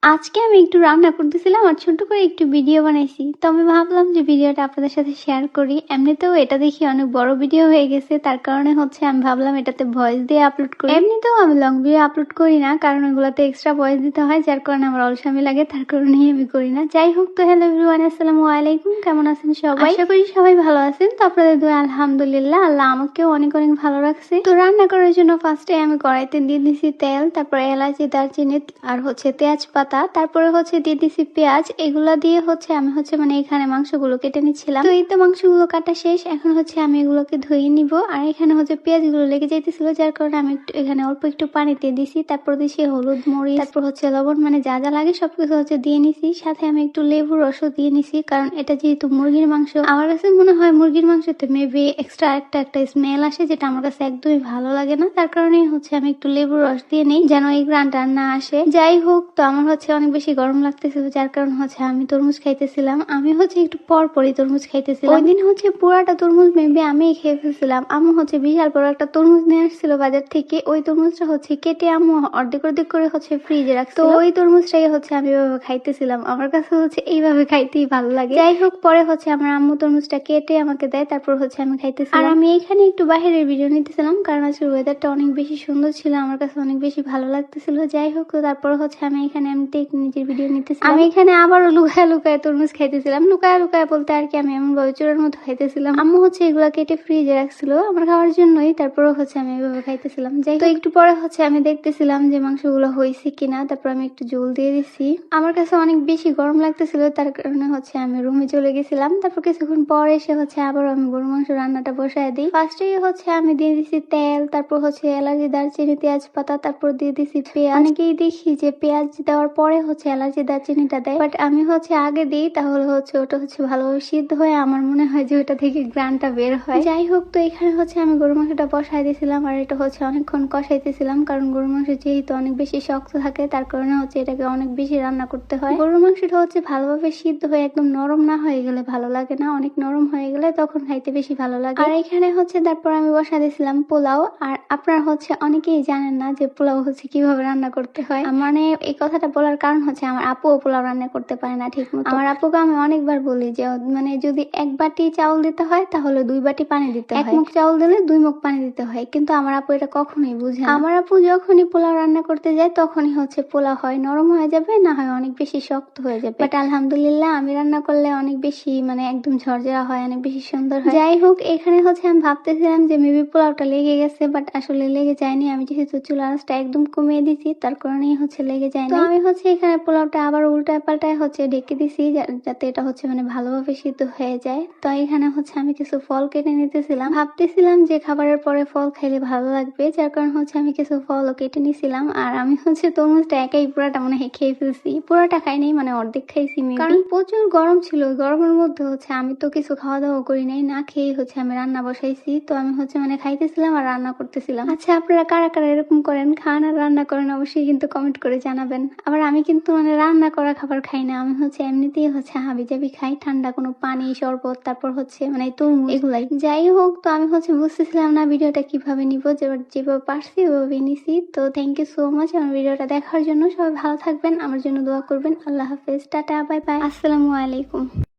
আজকে আমি একটু রান্না করতেছিলাম আর ছোট করে একটু ভিডিও বানাইছি। তো আমি ভাবলাম যে ভিডিওটা আপনাদের সাথে শেয়ার করি। এমনিতেও এটা দেখি অনেক বড় ভিডিও হয়ে গেছে, তার কারণে হচ্ছে আমি ভাবলাম এটাতে ভয়েস দিয়ে আপলোড করি। এমনিতেও আমি লং ভিডিও আপলোড করি না, কারণ ওগুলোতে এক্সট্রা ভয়েস দিতে হয়, যার কারণে আমার অলসামি লাগে, তার কারণেই আমি করি না। যাই হোক, তো হ্যালো এভরিওয়ান, আসসালামু আলাইকুম। কেমন আছেন সবাই? আশা করি সবাই ভালো আছেন। তো আপনাদের দোয়া আলহামদুলিল্লাহ, আল্লাহ আমাকেও অনেক অনেক ভালো রাখছে। তো রান্না করার জন্য ফার্স্টে আমি কড়াইতে দিয়ে দিছি তেল, তারপরে এলাচি, দারচিনি আর তেজপাতা, তারপরে দিয়ে দিছি পেঁয়াজ। এগুলা দিয়ে আমি মানে এখানে মাংসগুলো কেটে নিচ্ছিলাম। তো এই তো মাংসগুলো কাটা শেষ। এখন আমি এগুলোকে ধুয়ে নিব। আর এখানে পেঁয়াজ গুলো লেগে যাইতেছিল, যার কারণে আমি এখানে অল্প একটু পানি দিয়ে দিছি। তারপর দিছি হলুদ, মরিচ, তারপর লবণ, মানে যা যা লাগে সবকিছু দিয়ে নিছি। সাথে আমি একটু লেবুর রসও দিয়ে নিছি, কারণ এটা যেহেতু মুরগির মাংস, আমার কাছে মনে হয় মুরগির মাংসতে মেবি এক্সট্রা একটা স্মেল আসে, যেটা আমার কাছে একদমই ভালো লাগে না। তার কারণেই আমি একটু লেবুর রস দিয়ে নিই, যেন এই গ্রানটা না আসে। যাই হোক, তো আমার অনেক বেশি গরম লাগতেছিল, যার কারণ আমি তরমুজ খাইতেছিলাম। আমি একটু পর পরই তরমুজ খাইতেছিলাম। ওই দিন পুরাটা তরমুজ মেবি আমি খেয়ে ফেলছিলাম। আম্মু বিশাল বড় একটা তরমুজ নিয়ে আসছিল বাজার থেকে। ওই তরমুজটা কেটে আম্মু অর্ধেক অর্ধেক করে ফ্রিজে রাখছিল। তো ওই তরমুজটাই আমি এভাবে খাইতেছিলাম। আমার কাছে এইভাবে খাইতেই ভালো লাগে। যাই হোক, পরে আমার আম্মু তরমুজটা কেটে আমাকে দেয়, তারপর আমি খাইতেছিলাম। আর আমি এখানে একটু বাইরের ভিডিও নিতেছিলাম, কারণ আজকের ওয়েদারটা অনেক বেশি সুন্দর ছিল, আমার কাছে অনেক বেশি ভালো লাগতেছিল। যাই হোক, তো তারপর আমি এখানে নিজের ভিডিও নিতেছিলাম। আমি এখানে আবারও লুকায় লুকায় তরমুজ খাইতেছিলাম। লুকায় লুকায় বলতে আর কি, আমি এমন ভাবে চোরের মতো খাইতেছিলাম। আম্মু এগুলা কেটে ফ্রিজে রাখছিল আমার খাওয়ার জন্যই, তারপর আমি এভাবে খাইতেছিলাম। যাই তো একটু পরে আমি দেখতেছিলাম যে মাংসগুলো হয়েছে কিনা, তারপর আমি একটু জল দিয়ে দিছি। আমার কাছে অনেক বেশি গরম লাগতেছিল, তার কারণে আমি রুমে চলে গেছিলাম। তারপর কিছুক্ষণ পরে এসে আবার আমি গরু মাংস রান্নাটা বসায় দিই। ফার্স্টেই আমি দিয়ে দিছি তেল, তারপর এলাচি, দারচিনি, তেজপাতা, তারপর দিয়ে দিছি পেঁয়াজ। অনেকেই দেখি যে পেঁয়াজ দেওয়ার পরে এলাচি, দারচিনিটা দেয়, বাট আমি আগে দিই, তাহলে ওটা ভালোভাবে সিদ্ধ হয়ে আমার মনে হয় যে ওটা থেকে গ্রানটা বের হয়। যাই হোক, তো এখানে আমি গরু মাংসটা বসাই দিয়েছিলাম, আর এটা অনেকক্ষণ কষাইতেছিলাম, কারণ গরু মাংস যেহেতু অনেক বেশি শক্ত থাকে, তার কারণে এটাকে অনেক বেশি রান্না করতে হয়। গরুর মাংসটা ভালোভাবে সিদ্ধ হয়ে একদম নরম না হয়ে গেলে ভালো লাগে না, অনেক নরম হয়ে গেলে তখন খাইতে বেশি ভালো লাগে। আর এখানে তারপর আমি বসা দিয়েছিলাম পোলাও। আর আপনারা অনেকেই জানেন না যে পোলাও কিভাবে রান্না করতে হয়। মানে এই কথাটা বলার কারণ আমার আপুও পোলাও রান্না করতে পারে না ঠিক মতো। আমার আপুকে আমি অনেকবার বলি যে মানে যদি 1 বাটি চাউল দিতে হয়, তাহলে 2 বাটি পানি দিতে হয়। 1 মুখ চাউল দিলে 2 মুখ পানি দিতে হয়, কিন্তু আমার আপু এটা কখনোই বুঝে না। আমার আপু যখনই পোলাও রান্না করতে যায়, তখনই পোলাও হয় নরম হয়ে যাবে, না হয় অনেক বেশি শক্ত হয়ে যাবে। বাট আলহামদুলিল্লাহ, আমি রান্না করলে অনেক বেশি মানে একদম ঝরঝরা হয়, অনেক বেশি সুন্দর হয়। যাই হোক, এখানে আমি ভাবতেছিলাম যে মেবি পোলাওটা লেগে গেছে, বাট আসলে লেগে যায়নি। আমি যেহেতু চুলা আঁচটা একদম কমিয়ে দিছি, তার কারণেই লেগে যায়নি। তো আমি এখানে পোলাওটা আবার উল্টায় পাল্টায় ঢেকে দিছি, যাতে এটা মানে ভালোভাবে সিদ্ধ হয়ে যায়। তো এখানে আমি কিছু ফল কেটে নিতেছিলাম। ভাবতেছিলাম যে খাবারের পরে ফল খাইলে ভালো লাগবে, যার কারণ আমি কিছু ফলও কেটে নিছিলাম। আর আমি তরমুজটা একাই পুরাটা মনে হয় খেয়ে ফেলছি। পুরাটা খাইনি, মানে অর্ধেক খাইছি, কারণ প্রচুর গরম ছিল। গরমের মধ্যে আমি তো কিছু খাওয়া দাওয়া করি নাই, না খেয়ে আমি রান্না বসাইছি। তো আমি মানে খাইতেছিলাম আর রান্না করতেছিলাম। আচ্ছা, আপনারা কারা কারা এরকম করেন, খান আর রান্না করেন, অবশ্যই কিন্তু কমেন্ট করে জানাবেন। আবার আমি কিন্তু মানে রান্না করা খাবার খাই না, আমি এমনিতেই হাবি জাবি খাই, ঠান্ডা কোনো পানি, শরবত, তারপর মানে তরমুজ, এগুলাই। যাই হোক, তো আমি বুঝতেছিলাম না ভিডিওটা কিভাবে নিব, যেভাবে পারছি ওইভাবে নিছি। তো থ্যাংক ইউ সো মাচ আমার ভিডিওটা দেখার জন্য। সবাই ভালো থাকবেন, আমার জন্য দোয়া করবেন। আল্লাহ হাফেজ, টাটা, বাই বাই, আসসালামু আলাইকুম।